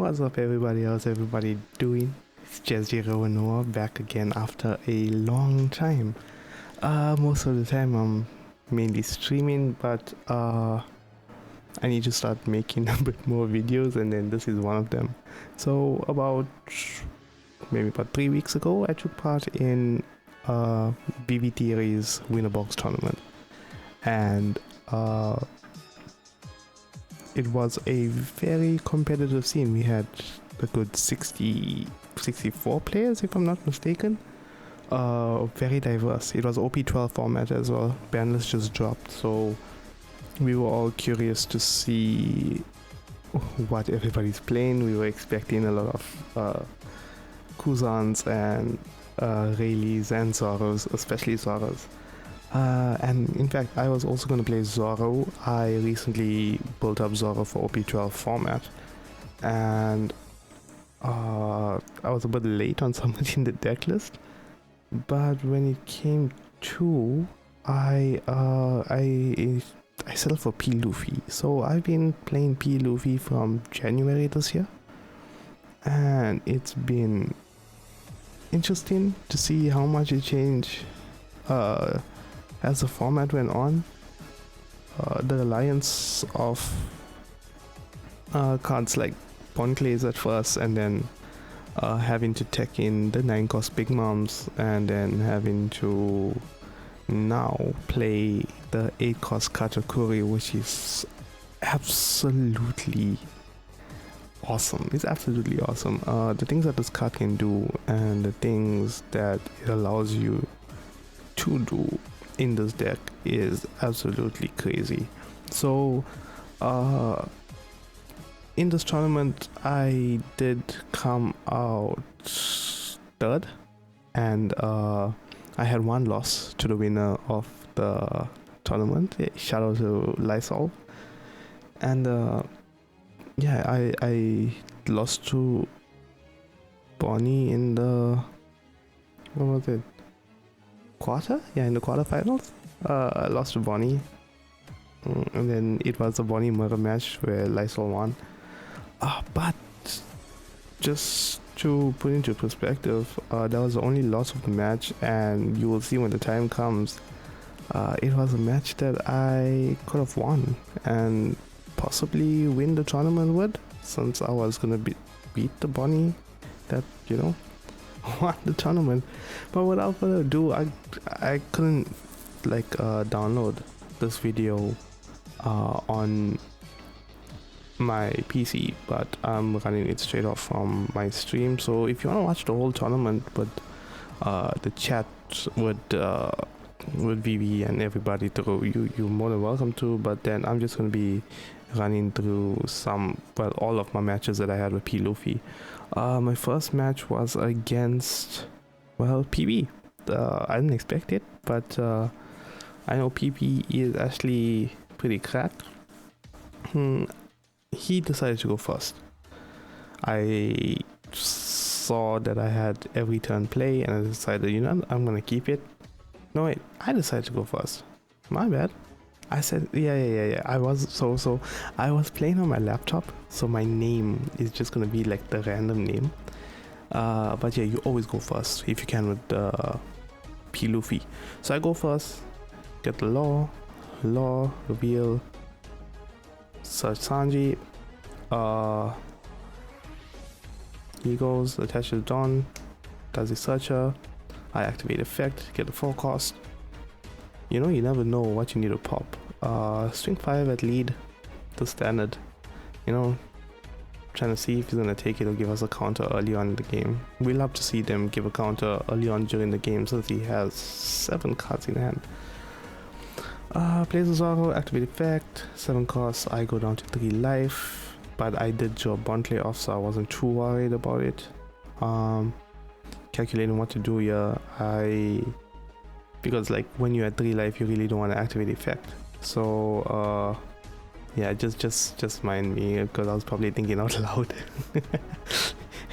What's up everybody, how's everybody doing? It's just Noah back again after a long time. Most of the time I'm mainly streaming, but I need to start making a bit more videos, and then this is one of them. So maybe about 3 weeks ago I took part in BBTR's Win A Box tournament, and it was a very competitive scene. We had a good 64 players, if I'm not mistaken. Very diverse. It was OP12 format as well. Banlist just dropped, so we were all curious to see what everybody's playing. We were expecting a lot of Kuzans and Rayleighs and Zoros, especially Zoros. And in fact, I was also going to play Zoro. I recently built up Zoro for OP12 format, and I was a bit late on somebody in the deck list. But when it came to, I settled for PLuffy. So I've been playing PLuffy from January this year, and it's been interesting to see how much it changed as the format went on. The reliance of cards like Bonclays at first, and then having to tech in the 9-cost Big Moms, and then having to now play the 8-cost Katakuri, which is absolutely awesome. It's absolutely awesome. The things that this card can do and the things that it allows you to do in this deck is absolutely crazy. So in this tournament I did come out third, and I had one loss to the winner of the tournament. Shout out to Lysol. And yeah, I lost to Bonney in the, what was it, in the quarterfinals. I lost to Bonney, and then it was a Bonney murder match where Lysol won. But just to put into perspective, that was the only loss of the match, and you will see when the time comes, it was a match that I could have won and possibly win the tournament with, since I was gonna beat the Bonney that, you know, won the tournament. But without further ado, I couldn't download this video on my PC, but I'm running it straight off from my stream. So if you want to watch the whole tournament with the chat with VV and everybody through, you're more than welcome to. But then I'm just going to be running through all of my matches that I had with PLuffy. My first match was against, well, PB. I didn't expect it, but I know PB is actually pretty cracked. He decided to go first. I saw that I had every turn play, and I decided, you know, I'm gonna keep it. No wait, I decided to go first. My bad. I said yeah. I was I was playing on my laptop, so my name is just gonna be like the random name. But yeah, you always go first if you can with PLuffy. So I go first, get the law, reveal, search Sanji, he goes, attaches Dawn, does the searcher, I activate effect, get the forecast. You know, you never know what you need to pop. Swing 5 at lead, the standard, you know, trying to see if he's gonna take it or give us a counter early on in the game. We love to see them give a counter early on during the game, since he has 7 cards in hand. Plays a Zoro, activate effect, 7 costs, I go down to 3 life, but I did draw Bontley off, so I wasn't too worried about it. Calculating what to do here, because like when you're at 3 life, you really don't want to activate effect. So yeah, just mind me, because I was probably thinking out loud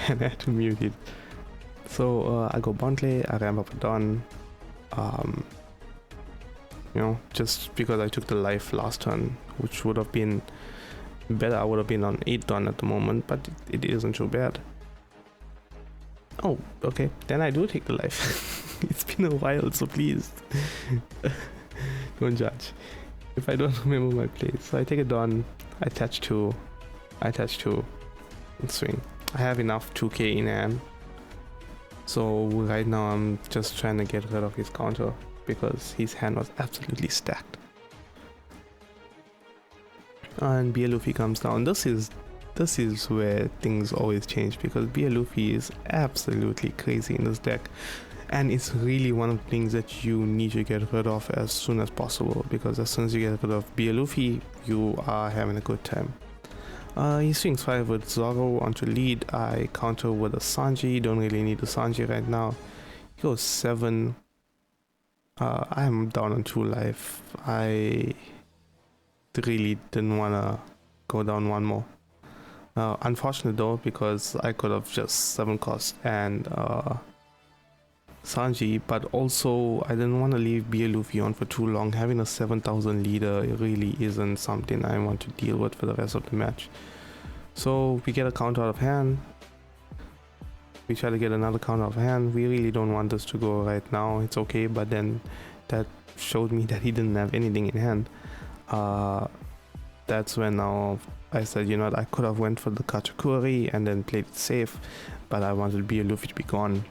and I had to mute it. So I go Bontley, I ramp up a Dawn. You know, just because I took the life last turn, which would have been Better I would have been on 8 done at the moment, but it isn't too bad. Oh, okay, then I do take the life. It's been a while, so please don't judge if I don't remember my place. So I take it on, I attach 2, and swing. I have enough 2k in hand, so right now I'm just trying to get rid of his counter because his hand was absolutely stacked. And Luffy comes down. This is where things always change, because Luffy is absolutely crazy in this deck, and it's really one of the things that you need to get rid of as soon as possible, because as soon as you get rid of Luffy, you are having a good time. He swings 5 with Zoro onto lead. I counter with a Sanji. Don't really need a Sanji right now. He goes 7. I'm down on 2 life. I really didn't want to go down 1 more. Unfortunate though, because I could have just 7 cost and Sanji, but also I didn't want to leave Luffy on for too long. Having a 7,000 leader really isn't something I want to deal with for the rest of the match. So we get a count out of hand. We try to get another count out of hand. We really don't want this to go right now. It's okay, but then that showed me that he didn't have anything in hand. That's when now I said, you know what, I could have went for the Katakuri and then played it safe, but I wanted Luffy to be gone.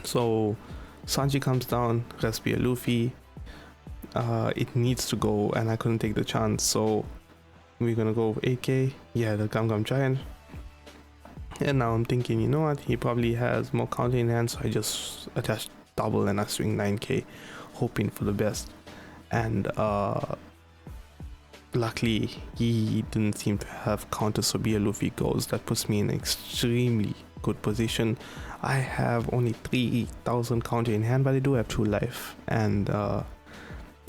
So Sanji comes down, rest Luffy. It needs to go, and I couldn't take the chance, so we're gonna go 8k. Yeah, the Gum Gum Giant. And now I'm thinking, you know what, he probably has more counter in hand, so I just attach double and I swing 9k, hoping for the best. And luckily he didn't seem to have counter, so Luffy goes. That puts me in an extremely good position. I have only 3,000 counter in hand, but I do have 2 life, and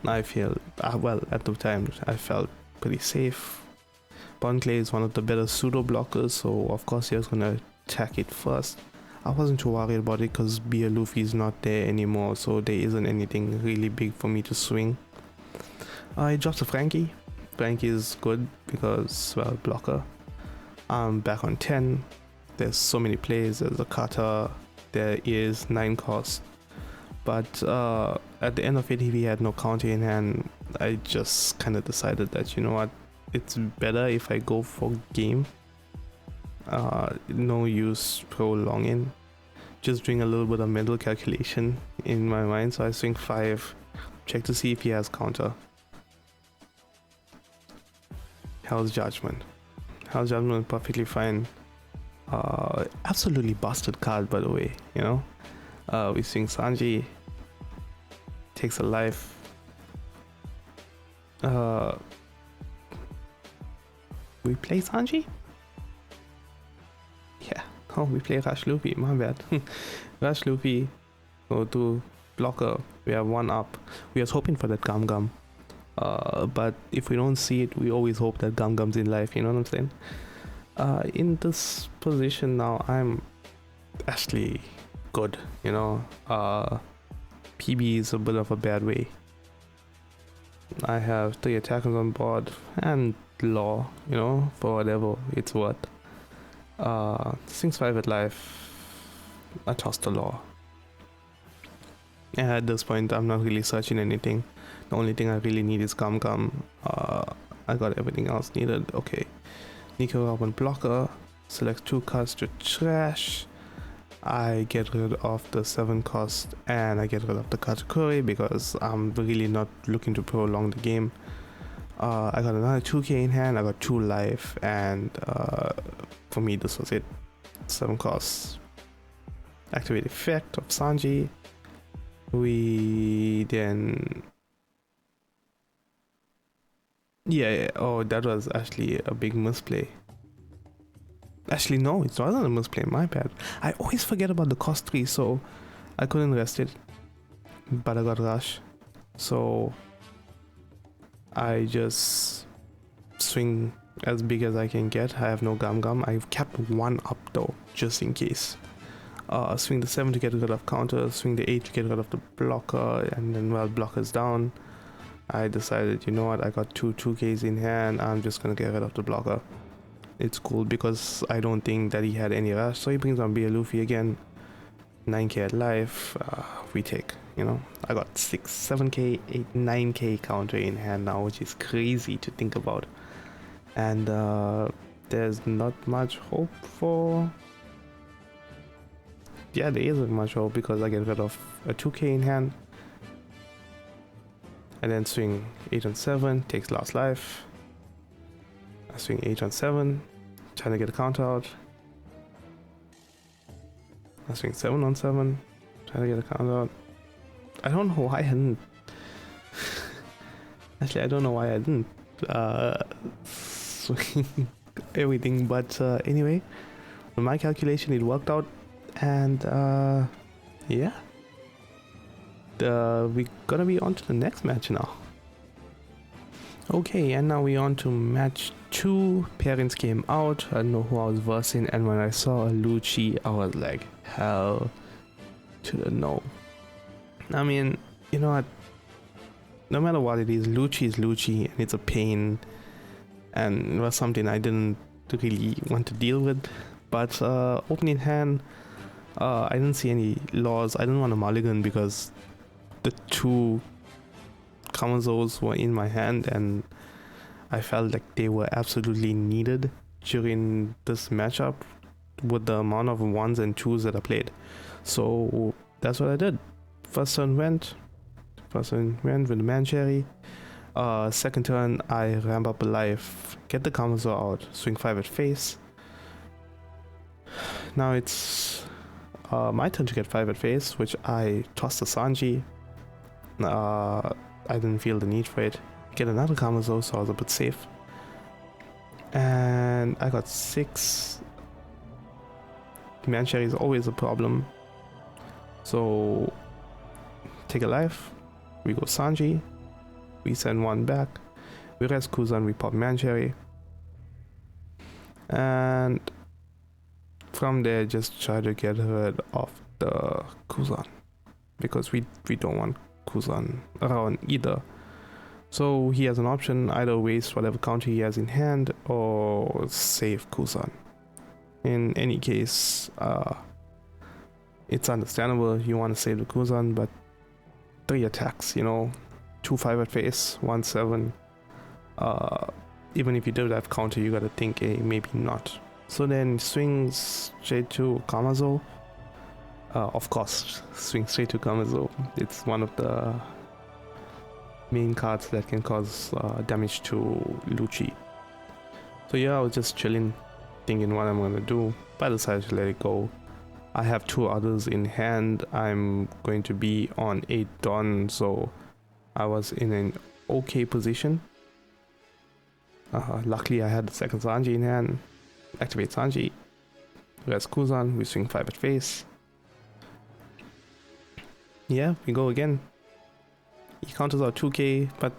I feel well, at the time I felt pretty safe. Clay is one of the better pseudo blockers, so of course he was gonna attack it first. I wasn't too worried about it because Luffy is not there anymore, so there isn't anything really big for me to swing. I dropped a Frankie. Frankie is good because, well, blocker. I'm back on 10. There's so many plays. There's a cutter. There is 9 cost. But at the end of it, if he had no counter in hand, I just kind of decided that, you know what, it's better if I go for game. No use prolonging. Just doing a little bit of mental calculation in my mind. So I swing 5, check to see if he has counter. Hell's Judgment. Hell's Judgment is perfectly fine. Absolutely busted card, by the way, you know. We swing Sanji, takes a life. We play Sanji? Yeah. Oh, we play Rush Luffy, my bad. Rush Luffy, go to blocker. We have 1 up. We was hoping for that Gum Gum. But if we don't see it, we always hope that Gum Gum's in life, you know what I'm saying? In this position now, I'm actually good, you know. PB is a bit of a bad way. I have 3 attackers on board and law, you know, for whatever it's worth. Swings 5 at life. I toss the law. And at this point, I'm not really searching anything. The only thing I really need is Gum Gum. I got everything else needed. Okay. Nico up on blocker. Select 2 cards to trash. I get rid of the 7 cost and I get rid of the Katakuri because I'm really not looking to prolong the game. I got another 2k in hand. I got 2 life, and for me this was it. 7 costs. Activate effect of Sanji. We then yeah, oh, that was actually a big misplay. Actually, no, it wasn't a misplay, my bad. I always forget about the cost 3, so I couldn't rest it. But I got rush. So I just swing as big as I can get. I have no Gum Gum. I've kept 1 up though, just in case. Swing the 7 to get rid of counter, swing the 8 to get rid of the blocker, and then, well, blocker's down. I decided, you know what, I got two 2Ks in hand, I'm just gonna get rid of the blocker. It's cool because I don't think that he had any rush, so he brings on PLuffy Luffy again. 9k at life, we take, you know. I got 6, 7k, 8, 9k counter in hand now, which is crazy to think about. And there's not much hope for... Yeah, there isn't much hope because I get rid of a 2k in hand. And then swing 8 on 7, takes last life. I swing 8 on 7, trying to get a counter out. I swing 7 on 7, trying to get a counter out. I don't know why I didn't. Actually, I don't know why I didn't swing everything, but anyway, with my calculation, it worked out, and yeah, we're gonna be on to the next match now. Okay, and now we're on to match 2. Parents came out. I don't know who I was versing, and when I saw a Lucci, I was like, hell to the no. I mean, you know what? No matter what it is Lucci, and it's a pain, and it was something I didn't really want to deal with. But opening hand, I didn't see any laws. I didn't want to mulligan because the 2 Kamazos were in my hand, and I felt like they were absolutely needed during this matchup with the amount of 1s and 2s that I played. So that's what I did. First turn went with the Mancherry. Second turn I ramp up a life, get the Kamazo out, swing 5 at face. Now it's my turn to get 5 at face, which I tossed the Sanji. I didn't feel the need for it. Get another Kamazo, so I was a bit safe. And I got 6. Mancherry is always a problem. So take a life. We go Sanji. We send 1 back. We rest Kuzan, we pop Mancherry. And from there just try to get rid of the Kuzan, because we don't want Kuzan around either. So he has an option, either waste whatever counter he has in hand or save Kuzan. In any case, it's understandable you want to save the Kuzan, but 3 attacks, you know, 2 5 at face, 1 7. Even if you do have counter, you gotta think, maybe not. So then swings straight to Kamazo. Of course, swing straight to Kamazo. It's one of the main cards that can cause damage to Lucci. So yeah, I was just chilling, thinking what I'm gonna do, but I decided to let it go. I have 2 others in hand. I'm going to be on 8 done, so I was in an okay position. Luckily I had the second Sanji in hand. Activate Sanji. Rest Kuzan, we swing 5 at face. Yeah, we go again. He counters out 2k, but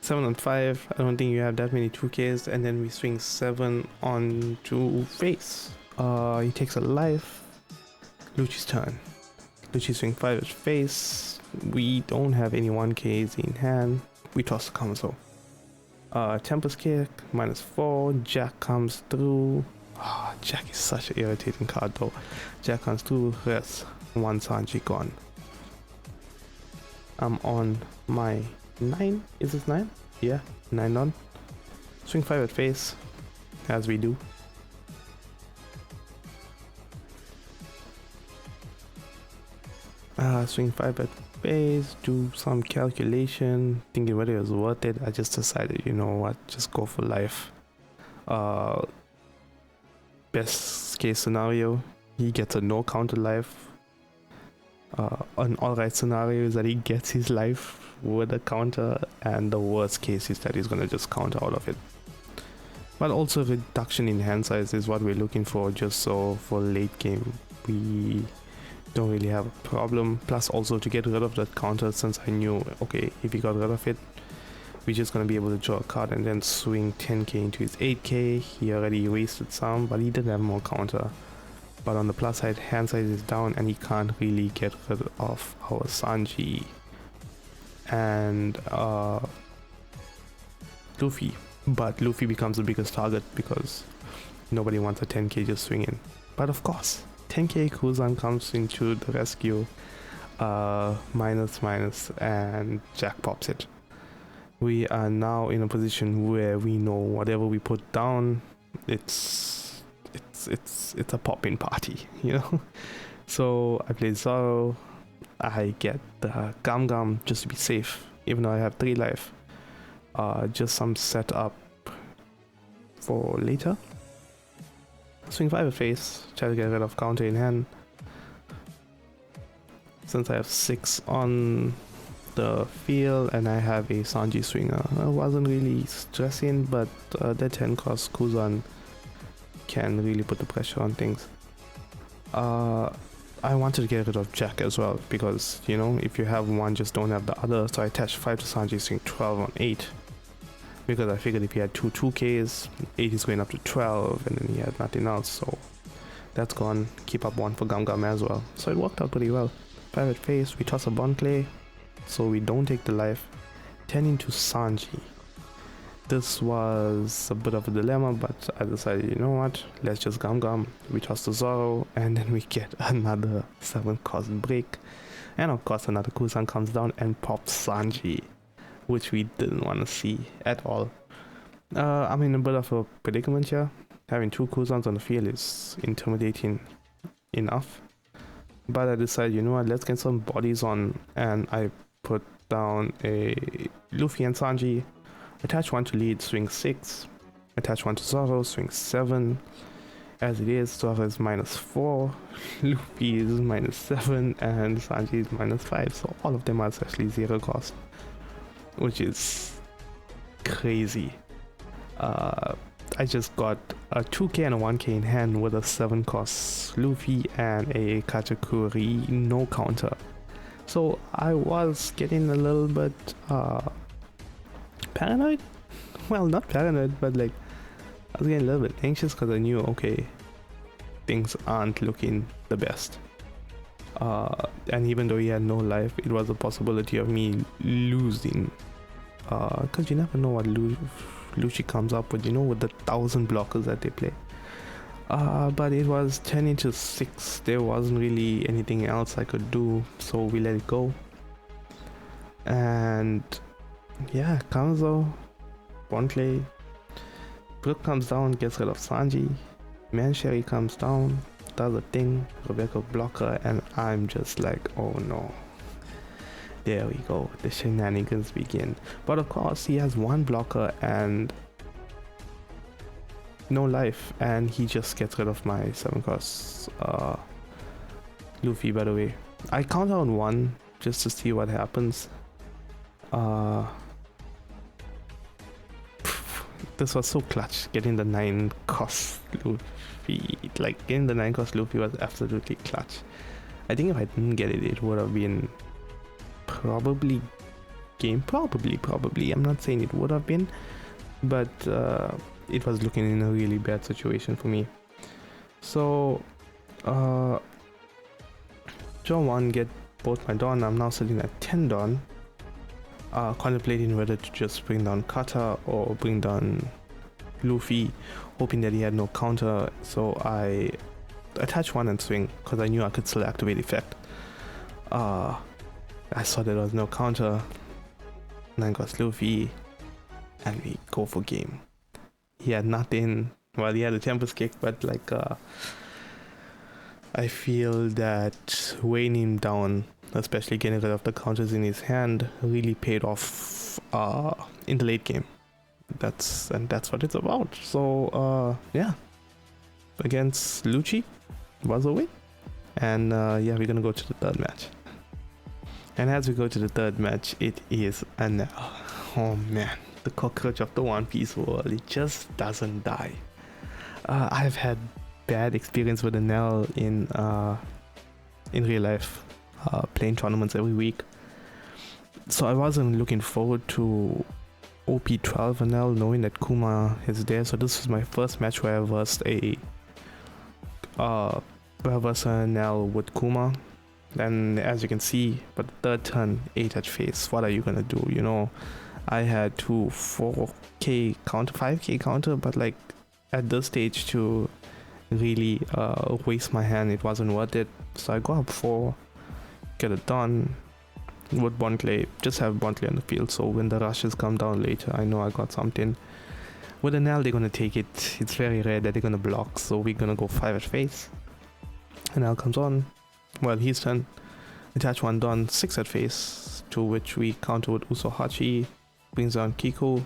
7 on 5, I don't think you have that many 2ks, and then we swing 7 on to face. He takes a life. Lucci's turn. Lucci swing 5 at face. We don't have any 1ks in hand. We toss the Kamazo. Tempest kick, -4. Jack comes through. Jack is such an irritating card though. Jack comes through, rest 1 Sanji gone. I'm on my 9. Is this 9? Yeah, 9 on. Swing 5 at face, as we do. Swing 5 at face, do some calculation, thinking whether it was worth it. I just decided, you know what, just go for life. Best case scenario, he gets a no counter life. An alright scenario is that he gets his life with a counter, and the worst case is that he's gonna just counter out of it. But also reduction in hand size is what we're looking for, just so for late game we don't really have a problem. Plus also to get rid of that counter, since I knew, okay, if he got rid of it, we're just gonna be able to draw a card and then swing 10k into his 8k. He already wasted some, but he did have more counter. But on the plus side, hand size is down and he can't really get rid of our Sanji. and Luffy, but Luffy becomes the biggest target because nobody wants a 10k just swinging. But of course, 10k Kuzan comes into the rescue, minus, and Jack pops it. We are now in a position where we know whatever we put down, it's a popping party, you know. So I play Zoro. I get the Gum just to be safe, even though I have 3 life. Just some setup for later. Swing 5 at face, try to get rid of counter in hand. Since I have 6 on the field and I have a Sanji swinger, I wasn't really stressing, but that 10 cost Kuzan can really put the pressure on things. I wanted to get rid of Jack as well because, you know, if you have one, just don't have the other. So I attached 5 to Sanji, swing 12 on 8 because I figured if he had 2Ks, 8 is going up to 12, and then he had nothing else. So that's gone. Keep up 1 for Gum as well. So it worked out pretty well. 5 at face, we toss a Bond Clay, so we don't take the life. 10 into Sanji. This was a bit of a dilemma, but I decided, you know what, let's just Gum. We toss the Zoro, and then we get another 7 cost break. And of course another Kuzan comes down and pops Sanji, which we didn't want to see at all. I'm in a bit of a predicament here. Having 2 Kuzans on the field is intimidating enough. But I decided, you know what, let's get some bodies on, and I put down a Luffy and Sanji. Attach 1 to lead, swing 6. Attach 1 to Zoro, swing 7. As it is, Zoro is -4, Luffy is -7, and Sanji is -5. So all of them are actually 0 cost, which is crazy. I just got a 2k and a 1k in hand with a 7 cost Luffy and a Katakuri no counter. So I was getting a little bit paranoid. Well, not paranoid, but like I was getting a little bit anxious because I knew, okay, things aren't looking the best. And even though he had no life, it was a possibility of me losing, because you never know what Lucci comes up with, you know, with the 1,000 blockers that they play. But it was 10 into 6. There wasn't really anything else I could do, so we let it go. And yeah, Kanzo, Bond Clay, Brook comes down, gets rid of Sanji, Mancherry comes down, does a thing, Rebecca blocker, and I'm just like, oh no. There we go, the shenanigans begin. But of course, he has 1 blocker and no life, and he just gets rid of my 7 cost Luffy, by the way. I count on 1 just to see what happens. This was so clutch, getting the 9 cost Luffy. Like, getting the 9 cost Luffy was absolutely clutch. I think if I didn't get it, it would have been probably game. Probably. I'm not saying it would have been, but it was looking in a really bad situation for me. So, draw 1, get both my Dawn. I'm now sitting at 10 Dawn. Contemplating whether to just bring down Kata or bring down Luffy, hoping that he had no counter. So I attached 1 and swing because I knew I could still activate effect. I saw there was no counter. 9 cost Luffy, and we go for game. He had nothing. Well, he had a Tempest Kick, but like I feel that weighing him down, especially getting rid of the counters in his hand, really paid off in the late game. That's what it's about. So yeah, against Lucci was a win, and yeah, we're gonna go to the 3rd match. And as we go to the 3rd match, it is Enel. Oh man, the cockroach of the One Piece world. It just doesn't die. I've had bad experience with Enel in real life, playing tournaments every week. So I wasn't looking forward to OP12 Enel, knowing that Kuma is there. So this was my first match where I versed Enel with Kuma. Then as you can see, but the third turn, 8 at face. What are you gonna do? You know, I had to 4k counter, 5k counter, but like at this stage to really waste my hand, it wasn't worth it. So I go up 4, get it done with Bonney, just have Bonney on the field, so when the rushes come down later, I know I got something. With Enel, they're gonna take it. It's very rare that they're gonna block, so we're gonna go 5 at face. Enel comes on, well, his turn. Attach 1 done, 6 at face, to which we counter with Usohachi, brings down Kiku.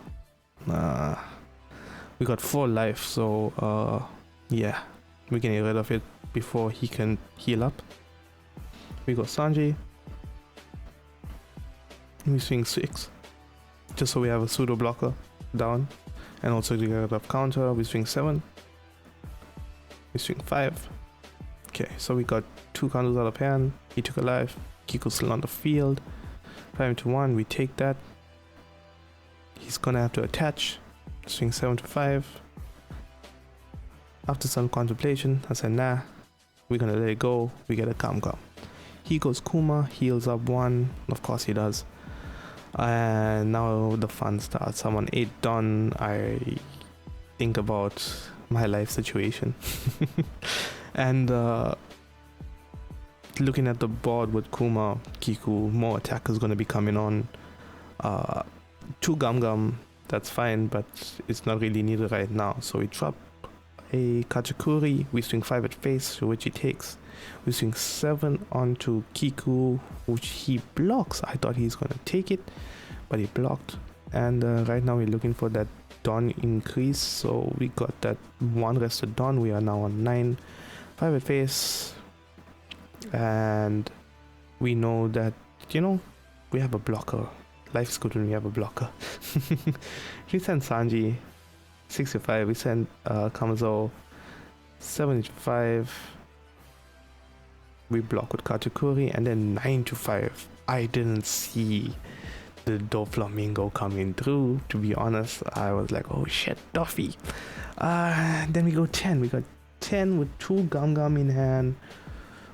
We got 4 life, so yeah, we're getting rid of it before he can heal up. We go Sanji. We swing 6, just so we have a pseudo blocker down, and also to get rid of counter. We swing 7. We swing 5. Okay, so we got 2 counters out of hand. He took a life. Kiku's still on the field. 5 into 1. We take that. He's gonna have to attach. Swing 7 to 5. After some contemplation, I said, nah, we're gonna let it go. We get a calm. He goes Kuma, heals up 1. Of course he does. And now the fun starts. I'm on 8 done. I think about my life situation. And looking at the board with Kuma, Kiku, more attackers gonna be coming on. 2 Gum, that's fine, but it's not really needed right now. So we drop a Katakuri, we swing 5 at face, which he takes. We swing 7 onto Kiku, which he blocks. I thought he's gonna take it, but he blocked. And right now we're looking for that Dawn increase, so we got that 1 rested Dawn. We are now on 9. 5 at face, and we know that, you know, we have a blocker. Life's good when we have a blocker. We send Sanji 6 to 5. We send Kamazo 7 to 5. We block with Katakuri, and then 9 to 5. I didn't see the Doflamingo coming through, to be honest. I was like, oh shit, Duffy. Then we go 10. We got 10 with 2 Gum in hand,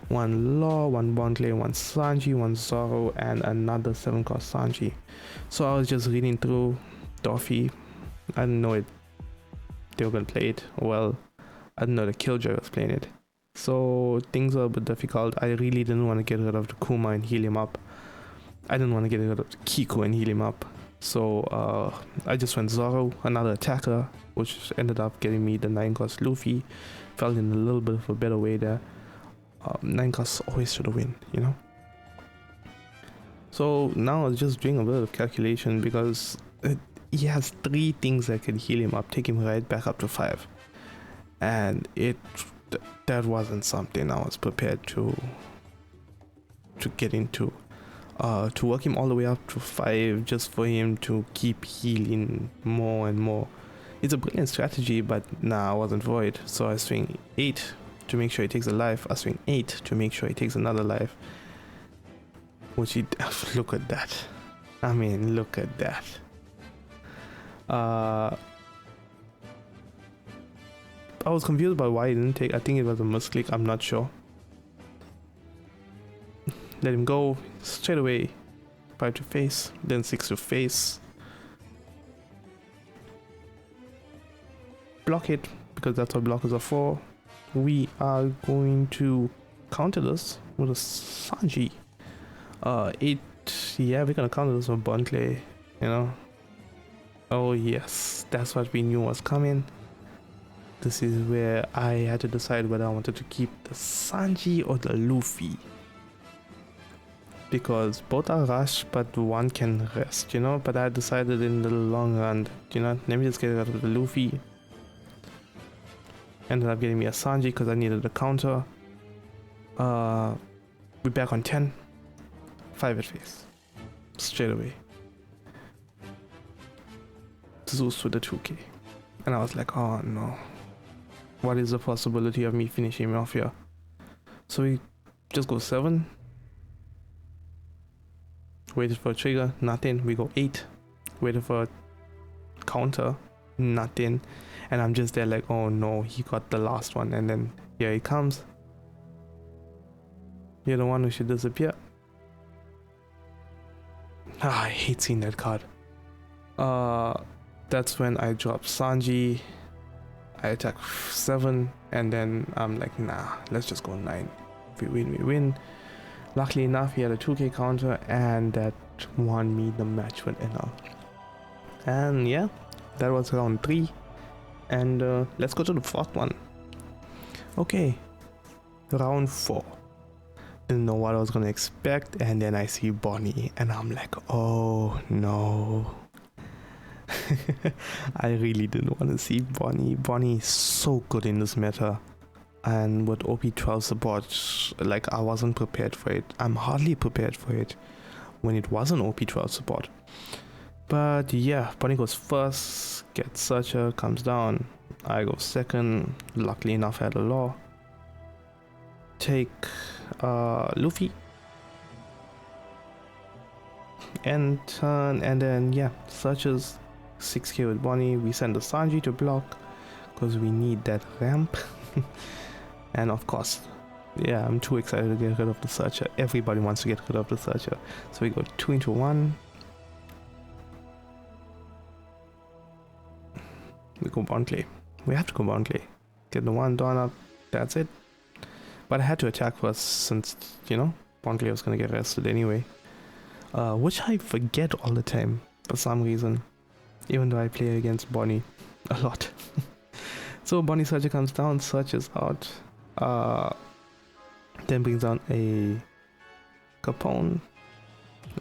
1 Law, 1 Bonney, 1 Sanji, 1 Zoro, and another 7-cost Sanji. So I was just reading through Duffy. I didn't know they were gonna play it. Well, I didn't know the Killjoy was playing it. So things are a bit difficult. I really didn't want to get rid of the Kuma and heal him up. I didn't want to get rid of the Kiku and heal him up. So I just went Zoro, another attacker, which ended up getting me the 9-cost Luffy. Felt in a little bit of a better way there. 9 costs always to the win, you know. So now I was just doing a bit of calculation, because he has 3 things that can heal him up, take him right back up to 5, and that wasn't something I was prepared to get into. To work him all the way up to 5 just for him to keep healing more and more. It's a brilliant strategy, but nah, I wasn't for it. So I swing 8 to make sure he takes a life. I swing 8 to make sure he takes another life. Which he... look at that. I mean, look at that. I was confused by why he didn't take... I think it was a misclick, I'm not sure. Let him go straight away. 5 to face, then 6 to face. Block it, because that's what blockers are for. We are going to counter this with a Sanji. 8, yeah, we're gonna counter this with Bonney, you know. Oh yes, that's what we knew was coming. This is where I had to decide whether I wanted to keep the Sanji or the Luffy. Because both are rush, but one can rest, you know. But I decided in the long run, you know, let me just get rid of the Luffy. Ended up getting me a Sanji because I needed a counter. We're back on 10. 5 at face. Straight away. Zeus with the 2k. And I was like, oh no. What is the possibility of me finishing him off here? So we just go 7. Waited for a trigger, nothing. We go 8. Waited for a counter, nothing. And I'm just there like, oh no, he got the last one. And then here he comes. You're the one who should disappear. Ah, I hate seeing that card. That's when I drop Sanji. I attack 7, and then I'm like, nah, let's just go 9. If we win, we win. Luckily enough, he had a 2k counter, and that won me the match with Enel. And yeah, that was round 3. And let's go to the 4th one. Okay, round 4. Didn't know what I was gonna expect, and then I see Bonney, and I'm like, oh no. I really didn't want to see Bonney. Bonney is so good in this meta, and with OP12 support, like, I wasn't prepared for it. I'm hardly prepared for it when it wasn't OP12 support. But yeah, Bonney goes first, gets Searcher, comes down. I go second. Luckily enough, I had a law. Take Luffy, and turn, and then yeah, Searches 6k with Bonney. We send the Sanji to block because we need that ramp. And of course, yeah, I'm too excited to get rid of the Searcher. Everybody wants to get rid of the Searcher, so we go 2 into 1. We go Bonney. We have to go Bonney. Get the 1 done up. That's it. But I had to attack first since, you know, Bonney was gonna get arrested anyway. Which I forget all the time for some reason, even though I play against Bonney a lot. So Bonney Searcher comes down, searches out, then brings down a Capone,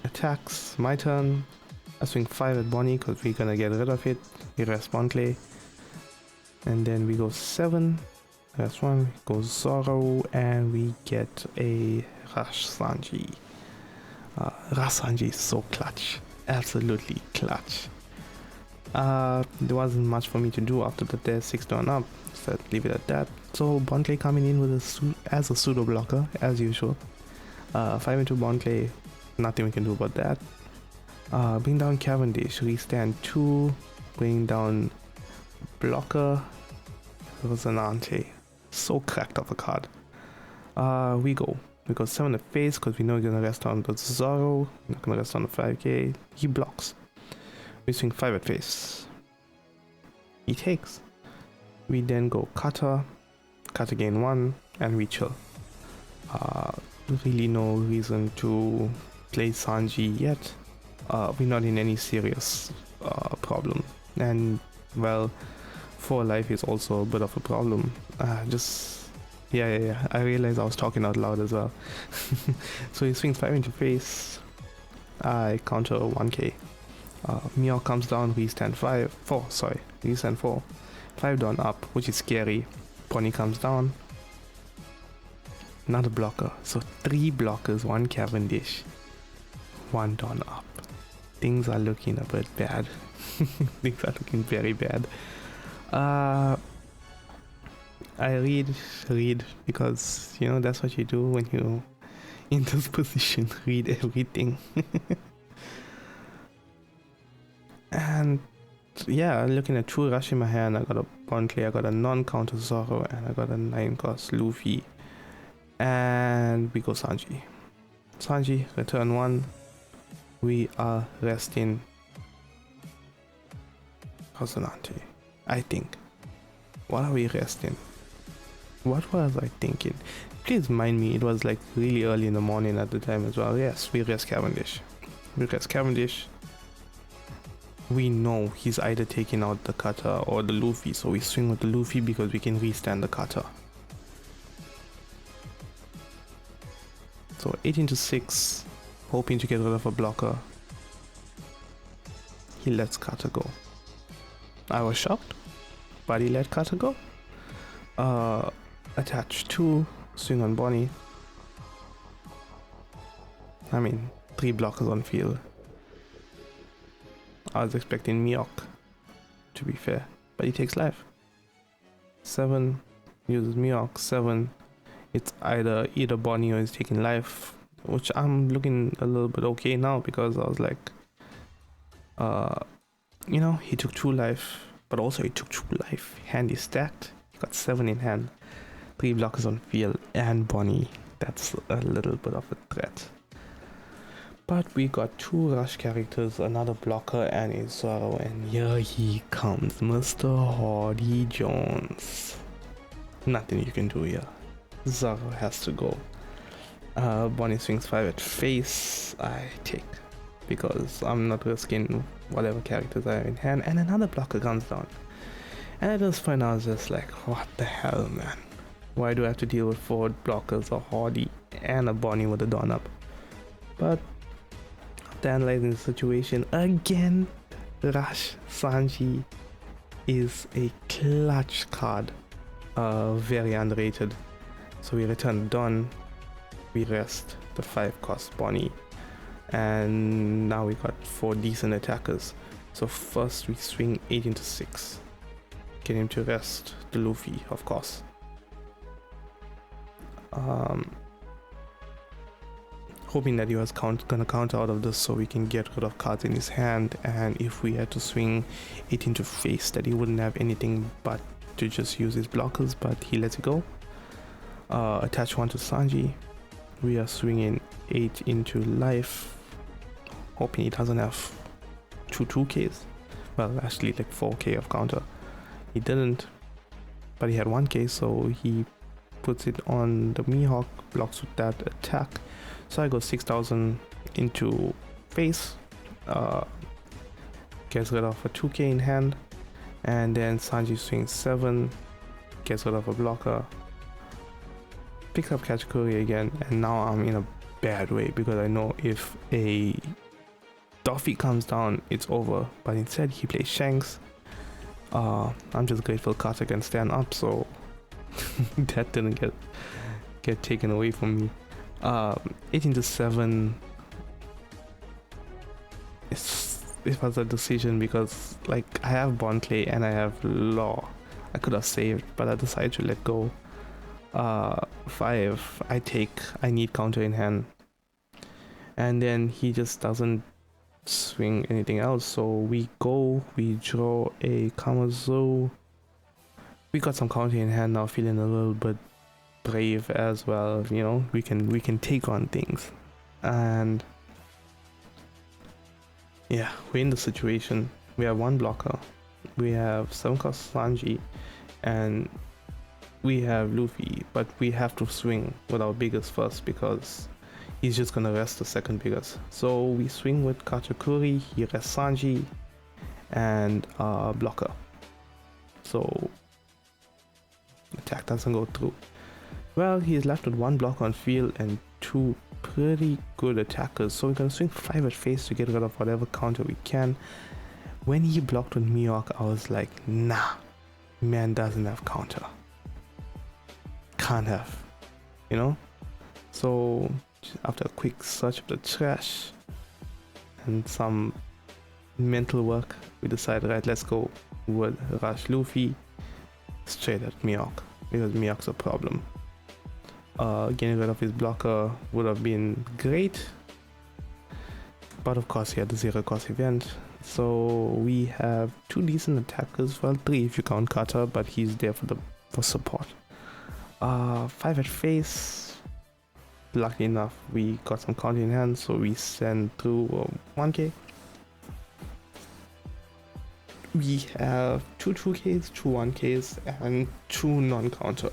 attacks, my turn. I swing 5 at Bonney because we're gonna get rid of it. We rest Bonney, and then we go 7. That's 1, goes Zoro, and we get a Rush Sanji. Rush Sanji is so clutch, absolutely clutch. There wasn't much for me to do after the death 6 turn up, so leave it at that. So Bonney coming in with as a pseudo blocker as usual. 5 into Bonney, nothing we can do about that. Bring down Cavendish, restand 2, bring down blocker, Rosinante. So cracked of a card. We go 7 at face because we know we're gonna rest on the Zoro, not gonna rest on the 5k. He blocks. We swing 5 at face. He takes. We then go cutter gain 1, and we chill. Really no reason to play Sanji yet. We're not in any serious problem, and well, 4 life is also a bit of a problem. Yeah, I realized I was talking out loud as well. So he swings 5 into face. I counter 1k. Mio comes down, we stand 4, we stand 4. 5 down up, which is scary. Bonney comes down. Another blocker. So 3 blockers, 1 Cavendish, 1 down up. Things are looking a bit bad. Things are looking very bad. I read because, you know, that's what you do when you're in this position. Read everything. And yeah, looking at 2 rush in my hand, I got a Bonney, I got a non-counter Zoro, and I got a 9 cost Luffy. And we go Sanji. Sanji, return 1. We are resting Rosinante, I think. What are we resting? What was I thinking? Please mind me, it was like really early in the morning at the time as well. Yes, we rest Cavendish. We know he's either taking out the cutter or the Luffy, so we swing with the Luffy because we can restand the cutter. So 18 to 6, hoping to get rid of a blocker. He lets cutter go. I was shocked, but he let cutter go. Attach 2, swing on Bonney. I mean, 3 blockers on field. I was expecting Miok, to be fair, but he takes life. 7, uses Miok, 7. It's either Bonney or he's taking life, which I'm looking a little bit okay now because I was like, you know, he took 2 life, but also he took 2 life. Hand is stacked. He got 7 in hand. 3 blockers on field, and Bonney that's a little bit of a threat. But we got two rush characters, another blocker and a Zoro, and here he comes, Mr. Hardy Jones. Nothing you can do here. Zoro has to go. Bonney swings 5 at face. I take, because I'm not risking whatever characters I have in hand, and another blocker comes down. And at this point I was just like, what the hell, man? Why do I have to deal with 4 blockers, a Hardy and a Bonney with a Dawn up? But after analyzing the situation again, Rush Sanji is a clutch card, very underrated. So we return Dawn, we rest the 5 cost Bonney, and now we got 4 decent attackers. So first we swing 8 into 6, get him to rest the Luffy, of course. Hoping that he was gonna counter out of this so we can get rid of cards in his hand, and if we had to swing 8 into face, that he wouldn't have anything but to just use his blockers, but he lets it go. Attach 1 to Sanji. We are swinging 8 into life, hoping he doesn't have 2Ks. Well, actually like 4K of counter. He didn't, but he had 1K, so he puts it on the Mihawk, blocks with that attack. So I go 6,000 into face, gets rid of a 2K in hand, and then Sanji swings 7, gets rid of a blocker, picks up Katakuri again, and now I'm in a bad way because I know if a Duffy comes down, it's over. But instead he plays Shanks. I'm just grateful Carter can stand up, so that didn't get taken away from me. 18 to 7. It was a decision because like I have Bond Clay and I have Law. I could have saved, but I decided to let go. 5. I need counter in hand, and then he just doesn't swing anything else. So we draw a Kamazo. We got some counter in hand now, feeling a little bit brave as well, you know. We can take on things, and yeah, we're in the situation. We have 1 blocker, we have 7 cost Sanji, and we have Luffy, but we have to swing with our biggest first because he's just gonna rest the second biggest. So we swing with Katakuri, he rests Sanji, and blocker. So attack doesn't go through. Well, he's left with 1 block on field and 2 pretty good attackers, so we're gonna swing 5 at face to get rid of whatever counter we can. When he blocked with Mihawk, I was like, nah, man doesn't have counter. Can't have, you know? So after a quick search of the trash and some mental work, we decided, right, let's go with Rush Luffy straight at Mihawk, because Mihawk's a problem. Getting rid of his blocker would have been great, but of course he had the 0 cost event. So we have 2 decent attackers, well 3 if you count Carter, but he's there for support. 5 at face. Luckily enough we got some counter in hand, so we send through 1K. We have 2 2Ks, 2 1Ks, and 2 non-counter.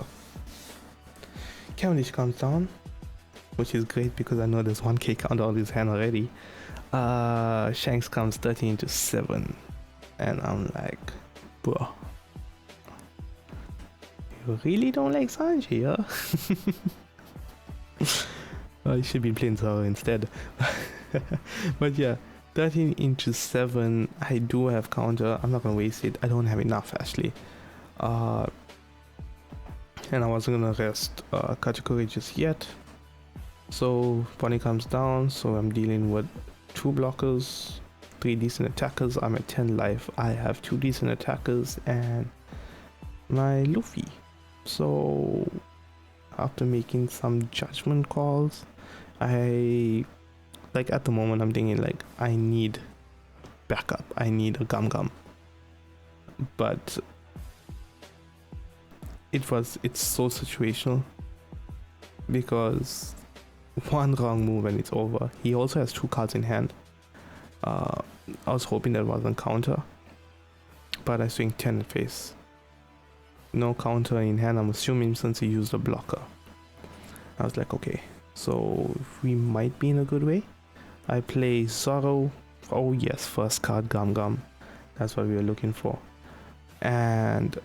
Cavendish comes down, which is great because I know there's 1K counter on his hand already. Shanks comes 13 to 7, and I'm like, bro, you really don't like Sanji, huh? I should be playing Zoro instead. But yeah, 13 into 7, I do have counter. I'm not gonna waste it. I don't have enough actually. And I wasn't gonna rest Katakuri just yet. So Bonney comes down, so I'm dealing with 2 blockers, 3 decent attackers. I'm at 10 life. I have 2 decent attackers and my Luffy. So after making some judgment calls, at the moment I'm thinking like I need backup. I need a gum, but it's so situational because one wrong move and it's over. He also has 2 cards in hand. I was hoping that wasn't counter, but I swing 10 in face. No counter in hand, I'm assuming, since he used a blocker. I was like, okay, so we might be in a good way. I play Zoro. Oh yes, first card Gum Gum. That's what we were looking for. And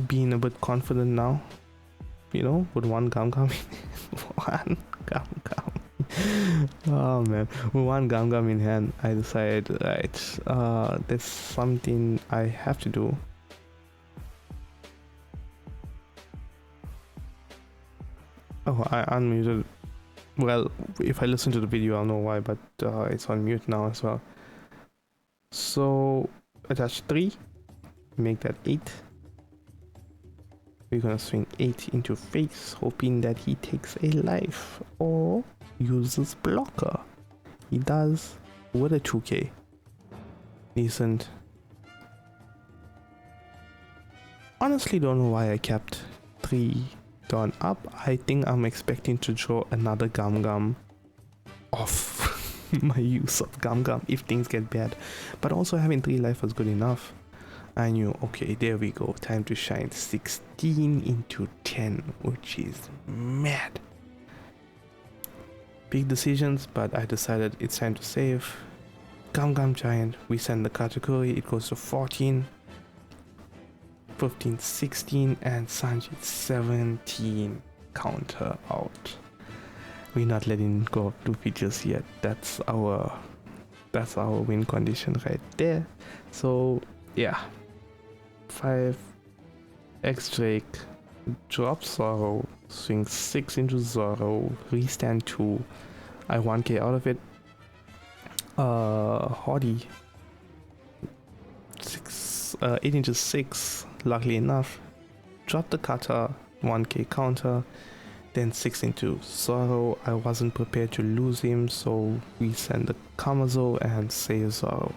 being a bit confident now, you know, with one Gum Gum. One Gum Gum. Oh man, with one Gum Gum in hand, I decided, right, there's something I have to do. Oh, I unmuted. Well, if I listen to the video, I'll know why, but it's on mute now as well. So, attach 3, make that 8. We're gonna swing 8 into face, hoping that he takes a life or uses blocker. He does with a 2k. Decent. Honestly, don't know why I kept 3 done up. I think I'm expecting to draw another Gum Gum off my use of Gum Gum if things get bad. But also having 3 life was good enough. I knew, okay, there we go, time to shine. 16 into 10, which is mad. Big decisions, but I decided it's time to save. Gum Gum Giant, we send the category, it goes to 14, 15, 16, and Sanji 17. Counter out. We're not letting go of Luffy just yet. That's our win condition right there. So yeah, 5 X Drake, drop Zoro, swing 6 into Zoro, restand 2. I 1k out of it. Hottie, 8 into 6, luckily enough. Drop the cutter, 1k counter, then 6 into Zoro. I wasn't prepared to lose him, so we send the Kamazo and save Zoro.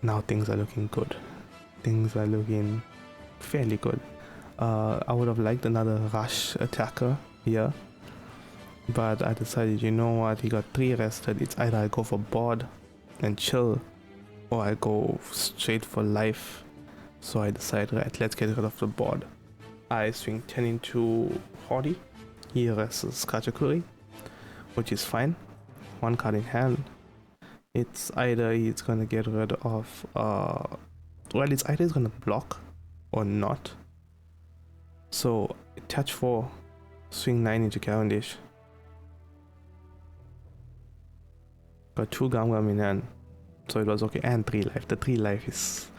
Now things are looking good. Things are looking fairly good. I would have liked another rush attacker here, but I decided, you know what, he got 3 arrested. It's either I go for board and chill, or I go straight for life. So I decided, right, let's get rid of the board. I swing 10 into Hottie. He arrests Katakuri, which is fine. 1 card in hand. It's either he's gonna get rid of it's either he's gonna block or not. So touch 4, swing 9 into Cavendish. Got 2 Gum Gum in hand, so it was okay, and 3 life. The 3 life is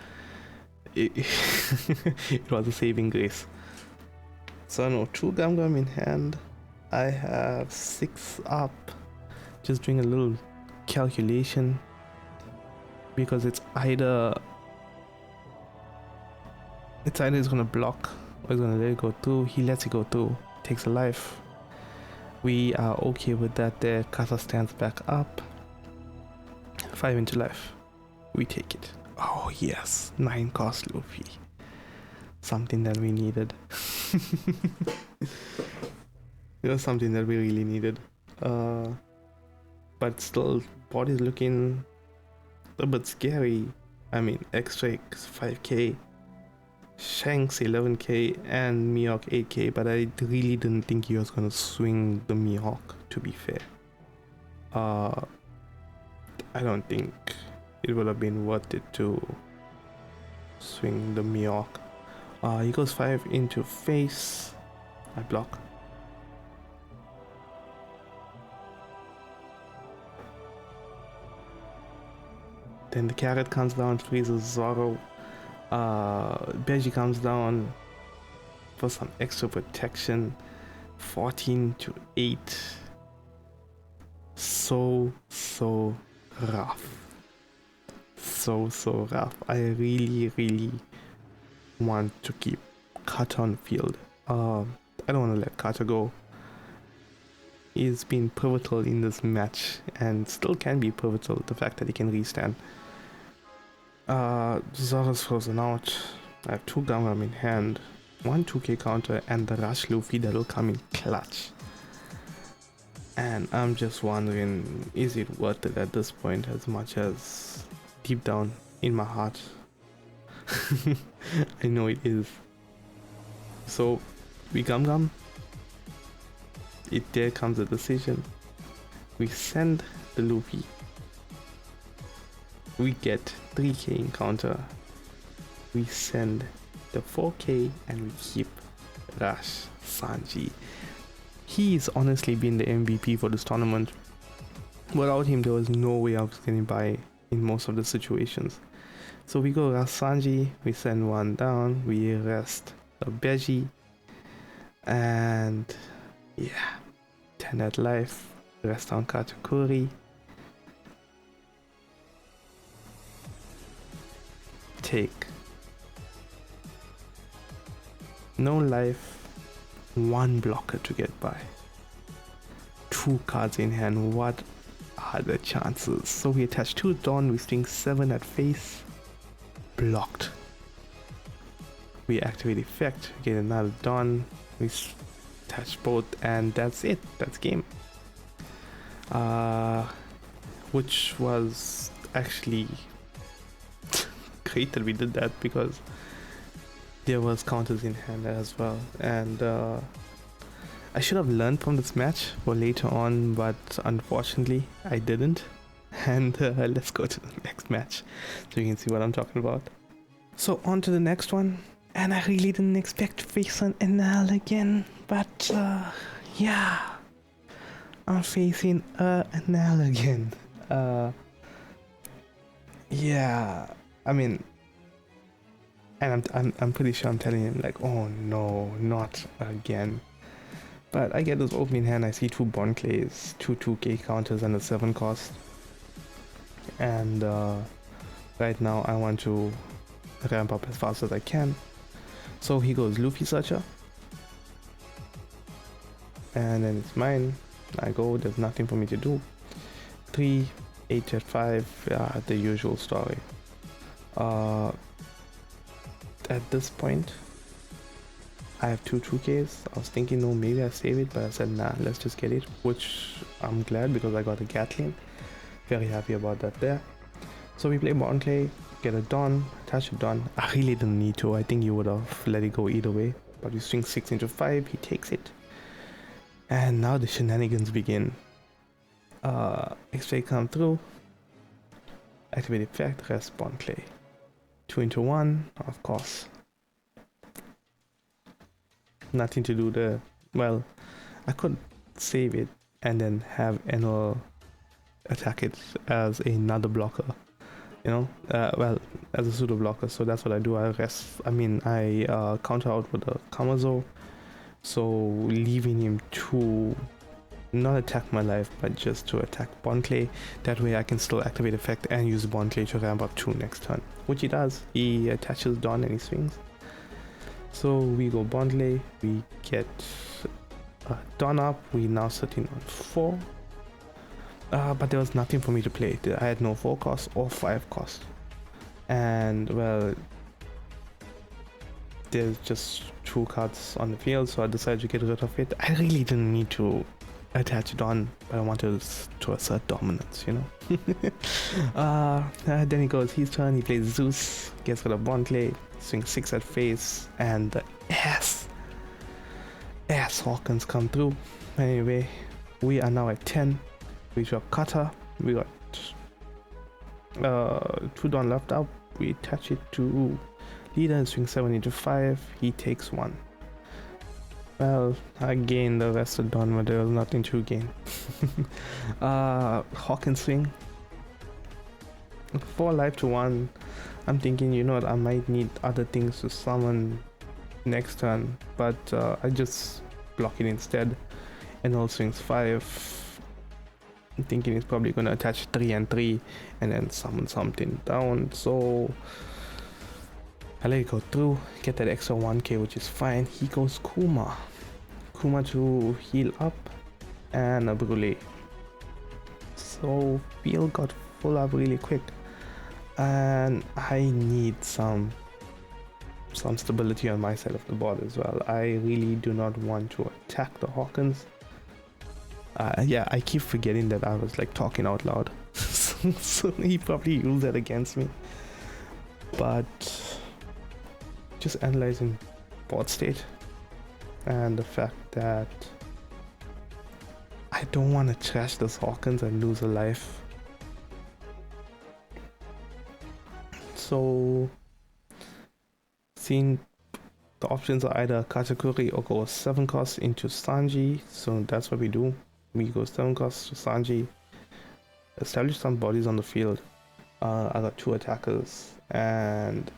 it was a saving grace. So no, 2 Gum Gum in hand. I have 6 up. Just doing a little calculation, because it's either he's gonna block or he's gonna let it go through. He lets it go through, takes a life. We are okay with that there. Kata stands back up. 5 into life. We take it. Oh yes, 9 cost Luffy. Something that we needed. It was something that we really needed. But still, body's looking a bit scary. I mean, X-Drake's 5k, Shanks 11k, and Mihawk 8k, but I really didn't think he was gonna swing the Mihawk, to be fair. I don't think it would have been worth it to swing the Mihawk. He goes 5 into face. I block. Then the carrot comes down, freezes Zoro. Beji comes down for some extra protection. 14 to 8. So rough. So rough. I really want to keep Kata on the field. I don't want to let Kata go. He's been pivotal in this match and still can be pivotal. The fact that he can restand. Zoro's frozen out. I have 2 Gum Gum in hand. one 2k counter and the rush Luffy that will come in clutch. And I'm just wondering, is it worth it at this point, as much as deep down in my heart I know it is. So we gum, there comes a decision. We send the Luffy, we get 3k in counter, we send the 4k and we keep Rush Sanji. He's honestly been the MVP for this tournament. Without him there was no way I was getting by in most of the situations. So we go Rush Sanji, we send one down, we rest a Beji, and yeah, 10 at life, rest on Katakuri. Take no life, one blocker to get by, 2 cards in hand. What are the chances? So we attach 2 Dawn, we swing 7 at face, blocked. We activate effect, get another Dawn, we attach both, and that's it, that's game. Which was actually great that we did that, because there was counters in hand as well, and I should have learned from this match for later on, but unfortunately I didn't. And let's go to the next match so you can see what I'm talking about. So on to the next one, and I really didn't expect to face an Enel again, but yeah, I'm facing Enel again. Yeah, I mean, and I'm pretty sure I'm telling him like, oh no, not again. But I get this opening hand, I see 2 Bond Clays, 2 2k counters and a 7 cost. And right now I want to ramp up as fast as I can. So he goes Luffy Searcher. And then it's mine. I go, there's nothing for me to do. 3, 8 at 5, the usual story. At this point I have 2 2Ks. I was thinking, no, maybe I save it, but I said nah, let's just get it, which I'm glad because I got a Gatling. Very happy about that there. So we play Bond Clay, get a Dawn, attach a Dawn. I really didn't need to, I think you would have let it go either way, but we swing 6 into 5, he takes it. And now the shenanigans begin. X-Ray come through, activate effect, rest Bond Clay. 2 into 1, of course. Nothing to do there. Well, I could save it and then have Enel attack it as another blocker, you know, well, as a pseudo blocker. So that's what I do. I counter out with a Kamazo, so leaving him to not attack my life, but just to attack Bond Clay. That way I can still activate effect and use Bond Clay to ramp up 2 next turn, which he does. He attaches Dawn and he swings. So we go Bond Clay, we get Dawn up, we now sitting on 4. But there was nothing for me to play. I had no 4 cost or 5 cost. And well, there's just 2 cards on the field, so I decided to get rid of it. I really didn't need to attach Dawn, but I wanted to assert dominance, you know. Then he goes his turn, he plays Zeus, gets rid of Bond Clay, swings 6 at face, and the ass Hawkins come through. Anyway, we are now at 10. We drop Cutter, we got 2 Dawn left up, we attach it to leader and swing 7 into 5, he takes 1. Well, I gained the rest of Dawn, but there was nothing to gain. Hawkins swing 4 life to 1. I'm thinking, you know what, I might need other things to summon next turn, but I just block it instead. And all swings 5. I'm thinking he's probably gonna attach 3 and 3 and then summon something down, so I let it go through, get that extra 1k, which is fine. He goes Kuma to heal up and a Brûlé. So field got full up really quick, and I need some some stability on my side of the board as well. I really do not want to attack the Hawkins. Yeah, I keep forgetting that I was like talking out loud. So he probably used that against me. But just analyzing board state and the fact that I don't want to trash this Hawkins and lose a life. So seeing the options are either Katakuri or go 7 costs into Sanji, so that's what we do. We go 7 costs to Sanji, establish some bodies on the field. I got 2 attackers and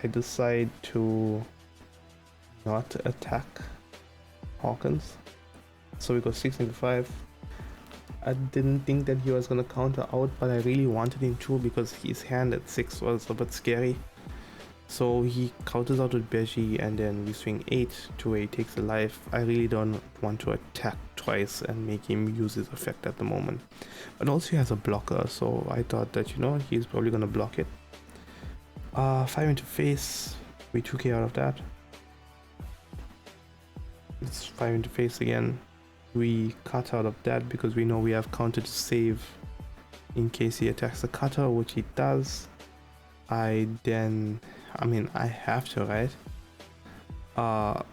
I decide to not attack Hawkins. So we go 6 into 5. I didn't think that he was gonna counter out, but I really wanted him to because his hand at 6 was a bit scary. So he counters out with Beji and then we swing 8 to where he takes a life. I really don't want to attack twice and make him use his effect at the moment. But also he has a blocker, so I thought that, you know, he's probably gonna block it. 5 into face, we 2k out of that. It's 5 into face again. We cut out of that because we know we have counter to save in case he attacks the cutter, which he does. I have to, right? I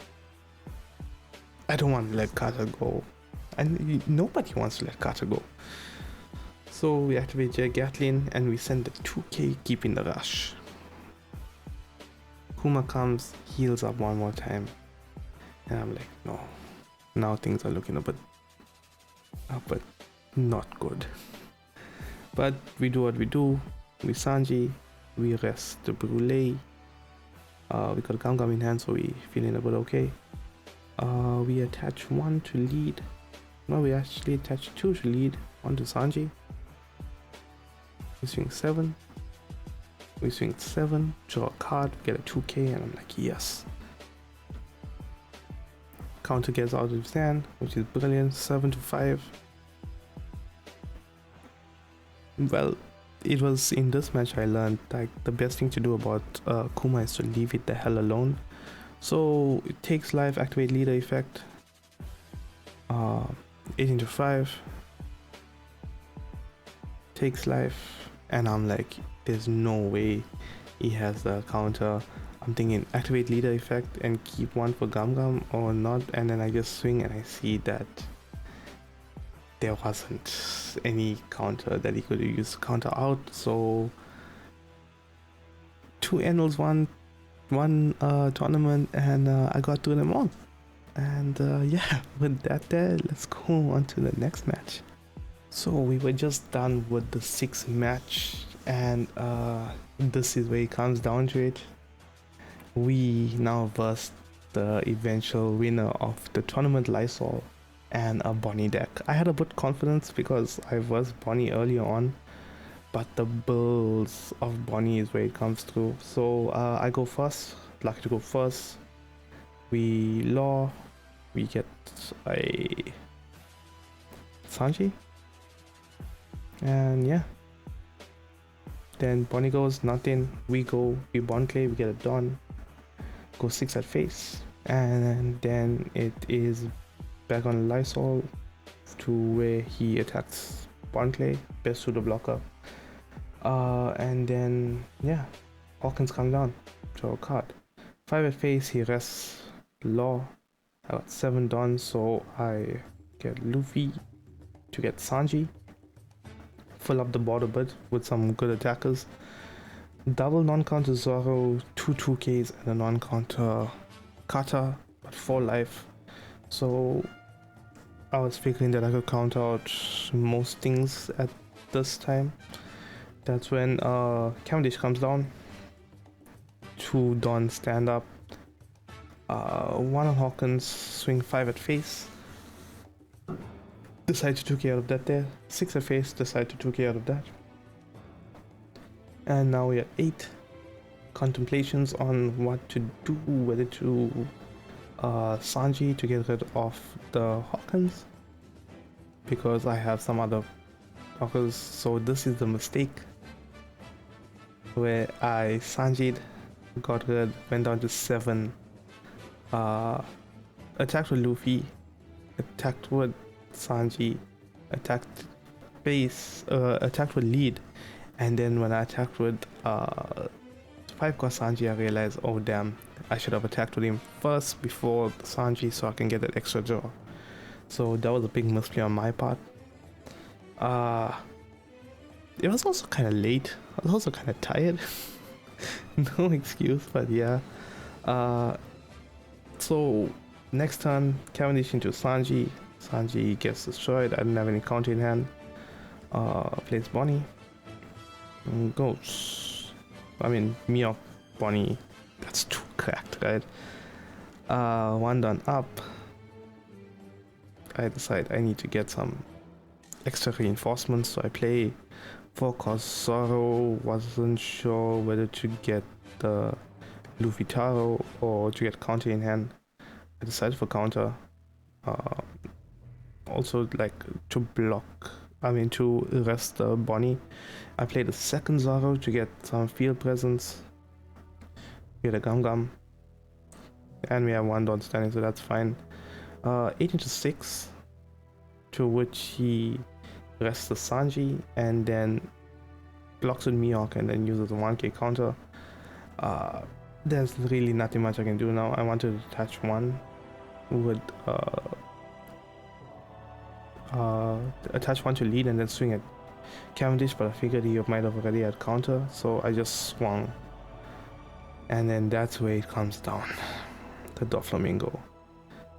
don't want to let Carter go, and nobody wants to let Carter go. So we activate Jet Gatlin and we send the 2k, keeping the rush. Kuma comes, heals up one more time, and I'm like, no, now things are looking a bit not good. But we do what we do. We Sanji, we rest the Brûlée. We got Gum Gum in hand, so we feeling a bit okay. We attach 1 to lead. No, we actually attach 2 to lead. 1 to Sanji. We swing 7. We swing 7, draw a card, get a 2k, and I'm like, yes. Counter gets out of his hand, which is brilliant. 7 to 5. Well, it was in this match I learned like the best thing to do about Kuma is to leave it the hell alone. So it takes life, activate leader effect. 8 into 5. Takes life, and I'm like, there's no way he has the counter. I'm thinking activate leader effect and keep 1 for Gum Gum or not, and then I just swing and I see that there wasn't any counter that he could use to counter out. So 2 Enels, one tournament, and I got through them all. And yeah, with that there, let's go on to the next match. So we were just done with the 6th match, and this is where it comes down to it. We now verse the eventual winner of the tournament, Lysol, and a Bonney deck. I had a bit confidence because I versed Bonney earlier on, but the builds of Bonney is where it comes through. So I go first, lucky to go first. We law, we get a Sanji, and yeah. Then Bonney goes, nothing. We go, we Bond Clay, we get it done. Go 6 at face, and then it is back on Lysol to where he attacks Bond Clay, best to the blocker. And then yeah, Hawkins come down, draw a card. 5 at face, he rests Law. I got 7 done, so I get Luffy to get Sanji. Fill up the board a bit with some good attackers. Double non-counter Zoro, 2 2Ks and a non-counter Kata, but 4 life. So I was figuring that I could count out most things at this time. That's when Cavendish comes down. 2 Don stand up. 1 on Hawkins, swing 5 at face. Decide to 2k out of that there. 6 at face, decide to 2k out of that. And now we're at 8. Contemplations on what to do, whether to Sanji to get rid of the Hawkins, because I have some other blockers. So this is the mistake where I Sanji'd got rid, went down to 7. Attacked with Luffy, attacked with Sanji, attacked base, attacked with lead, and then when I attacked with 5 cost Sanji, I realized, oh damn, I should have attacked with him first before Sanji so I can get that extra draw. So that was a big misplay on my part. It was also kind of late. I was also kind of tired. No excuse, but yeah. So next turn, Cavendish into Sanji. Sanji gets destroyed. I didn't have any counter in hand. Plays Bonney. Goes. I mean, Mihawk, Bonney. That's too cracked, right? One done up. I decide I need to get some extra reinforcements, so I play 4 cost Zoro. Wasn't sure whether to get the Luffy Taro or to get counter in hand. I decided for counter. Also like to block, to arrest the Bonney. I played the second Zoro to get some field presence. Get a Gum, and we have 1 dot standing, so that's fine. 8 into 6, to which he arrests the Sanji and then blocks with Mihawk and then uses a 1k counter. There's really nothing much I can do now. I wanted to attach 1 with attach 1 to lead and then swing at Cavendish, but I figured he might have already had counter, so I just swung. And then that's where it comes down. The Doflamingo.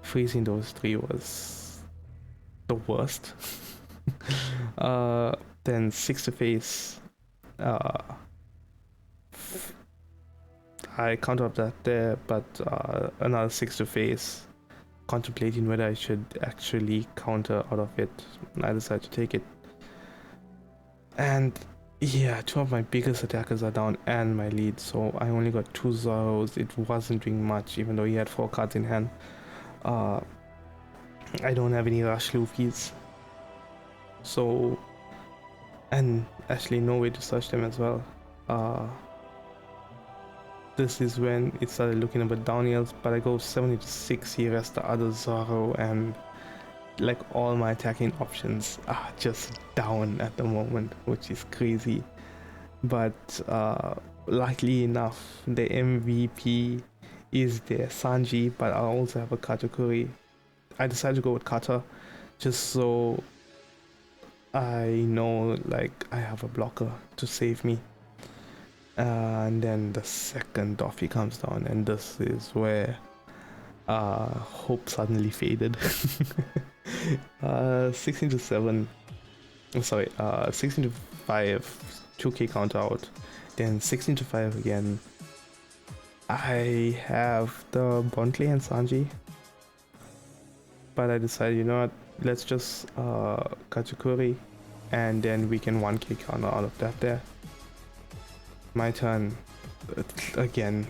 Freezing those 3 was the worst. Then 6 to face. I counter up that there, but another 6 to face. Contemplating whether I should actually counter out of it. I decided to take it. And yeah, 2 of my biggest attackers are down and my lead, so I only got 2 Zoros. It wasn't doing much, even though he had 4 cards in hand. I don't have any Rush Luffys. So, and actually no way to search them as well. This is when it started looking a bit downhill, but I go 70 to 6, he arrests the other Zoro, and like all my attacking options are just down at the moment, which is crazy. But luckily enough, the MVP is there, Sanji, but I also have a Katakuri. I decided to go with Kata just so I know like I have a blocker to save me. And then the second Doffy comes down, and this is where hope suddenly faded. 16 to 7, sorry, 16 to 5, 2k count out, then 16 to 5 again. I have the Bontley and Sanji, but I decided, you know what, let's just Katakuri, and then we can 1k counter out of that there. My turn. Again,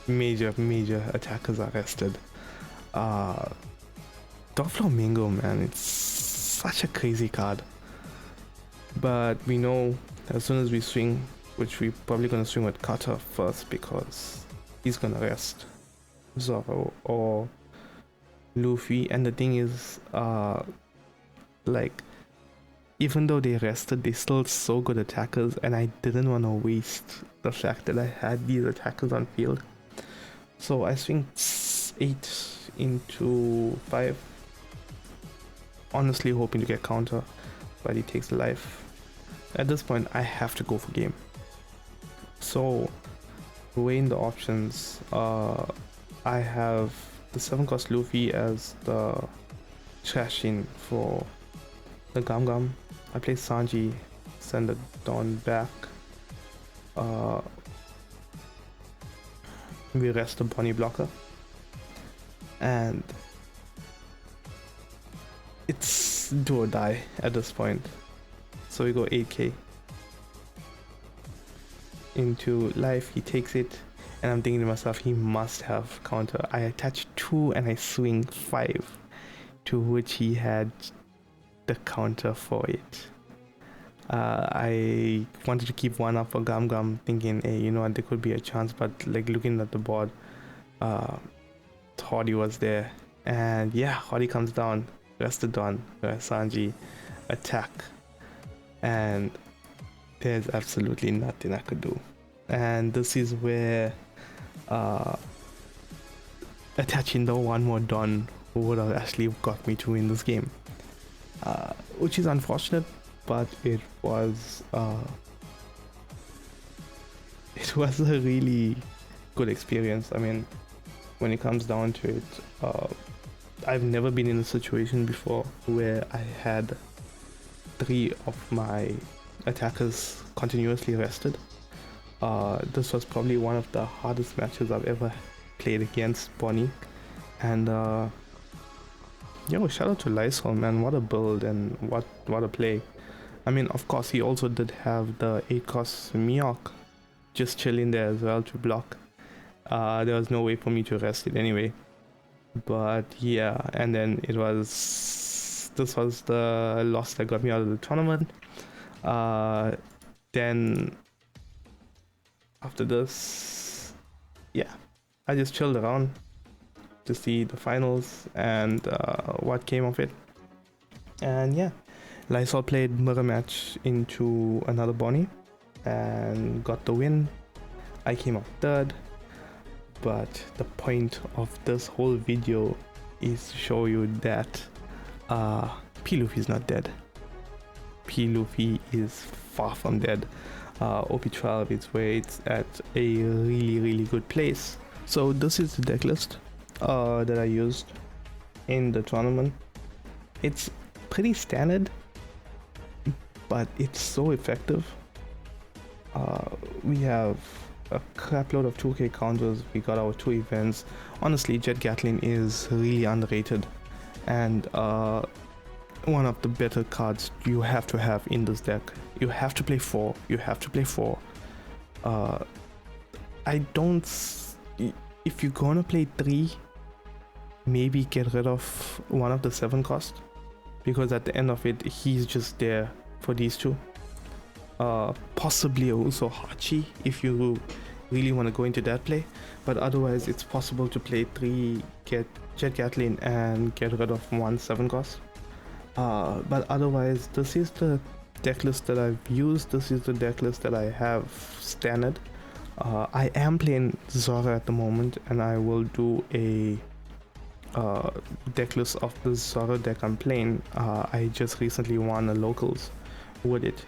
major attackers arrested. Doflamingo, man, it's such a crazy card. But we know as soon as we swing, which we're probably gonna swing with Kata first because he's gonna arrest Zoro or Luffy. And the thing is, like, even though they rested, they're still so good attackers, and I didn't want to waste the fact that I had these attackers on field. So I swing 8 into 5, honestly hoping to get counter, but he takes the life. At this point, I have to go for game. So, weighing the options, I have the 7 cost Luffy as the trashing for the Gum. I play Sanji, send the Dawn back. We rest the Bonney blocker. And it's do or die at this point. So we go 8k. Into life, he takes it. And I'm thinking to myself, he must have counter. I attach 2 and I swing 5. To which he had the counter for it. I wanted to keep one up for Gum Gum, thinking, hey, you know what, there could be a chance, but like looking at the board, Hottie was there, and yeah, Hottie comes down, rested on Sanji, attack, and there's absolutely nothing I could do. And this is where attaching the one more Don would have actually got me to win this game, which is unfortunate, but it was a really good experience. I mean, when it comes down to it, I've never been in a situation before where I had 3 of my attackers continuously rested. This was probably one of the hardest matches I've ever played against Bonney, and yo, shout out to Lysol, man, what a build and what a play. I mean, of course, he also did have the 8-cost Mihawk just chilling there as well to block. There was no way for me to rest it anyway, but yeah, and then this was the loss that got me out of the tournament. Then after this, yeah, I just chilled around to see the finals and what came of it. And yeah, Lysol played mirror match into another Bonney and got the win. I came up third, but the point of this whole video is to show you that PLuffy is not dead. PLuffy is far from dead. OP12 is where it's at a really good place. So this is the deck list that I used in the tournament. It's pretty standard, but it's so effective. We have a crapload of 2k counters. We got our 2 events. Honestly, Jet Gatling is really underrated, and one of the better cards you have to have in this deck. You have to play 4. If you're gonna play 3, maybe get rid of one of the 7 cost, because at the end of it, he's just there for these 2. Possibly also Hachi if you really want to go into that play, but otherwise it's possible to play 3, get Jet Gatling and get rid of 1 7 cost. But otherwise, this is the deck list that I've used. This is the deck list that I have standard. I am playing Zora at the moment, and I will do a deck list of the Zora deck I'm playing. I just recently won a locals with it,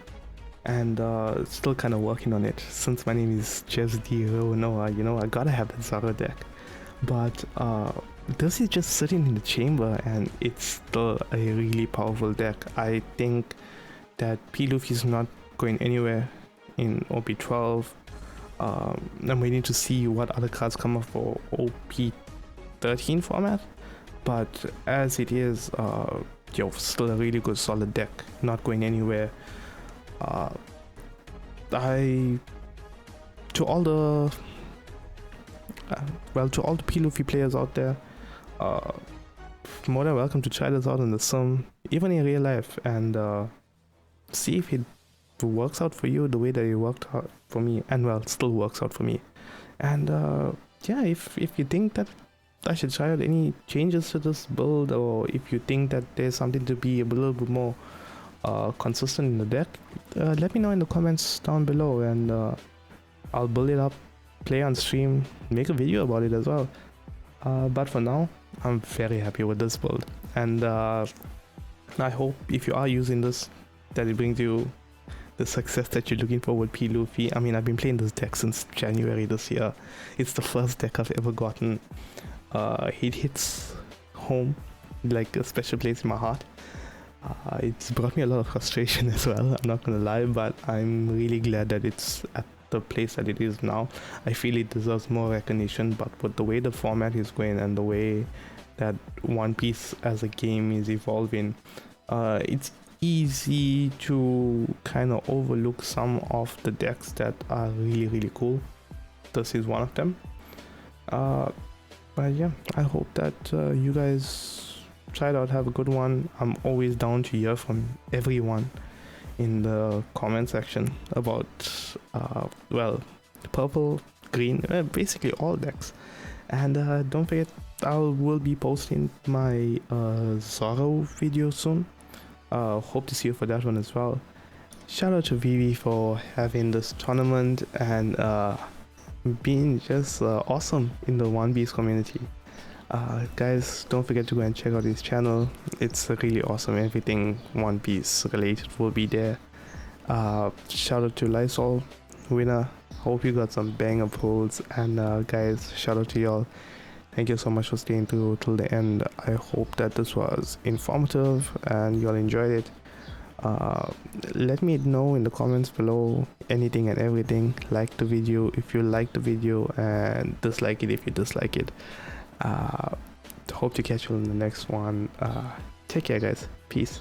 and still kind of working on it. Since my name is Jez D. Noah, you know, I gotta have that Zora deck. But this is just sitting in the chamber, and it's still a really powerful deck. I think that PLuffy is not going anywhere in OP12. I'm waiting to see what other cards come up for OP13 format, but as it is, still a really good solid deck, not going anywhere. To all the PLuffy players out there, more than welcome to try this out in the sim, even in real life, and see if it works out for you the way that it worked out for me, and well, still works out for me. And yeah, if you think that I should try out any changes to this build, or if you think that there's something to be a little bit more consistent in the deck, let me know in the comments down below, and I'll build it up, play on stream, make a video about it as well. But for now, I'm very happy with this build, and I hope if you are using this, that it brings you the success that you're looking for with PLuffy. I mean, I've been playing this deck since January this year. It's the first deck I've ever gotten. It hits home like a special place in my heart. It's brought me a lot of frustration as well, I'm not gonna lie, but I'm really glad that it's at the place that it is now. I feel it deserves more recognition, but with the way the format is going and the way that One Piece as a game is evolving, it's easy to kind of overlook some of the decks that are really cool. This is one of them. But yeah, I hope that you guys try it out, have a good one. I'm always down to hear from everyone. in the comment section about well, purple, green, basically all decks. And don't forget, I will be posting my Zoro video soon. Hope to see you for that one as well. Shout out to Vivi for having this tournament and being just awesome in the One Piece community. Guys, don't forget to go and check out his channel. It's really awesome. Everything One Piece related will be there. Shout out to Lysol, winner. Hope you got some banger pulls. And guys, shout out to y'all. Thank you so much for staying through till the end. I hope that this was informative and y'all enjoyed it. Let me know in the comments below anything and everything. Like the video if you like the video, and dislike it if you dislike it. Hope to catch you in the next one. Take care, guys. Peace.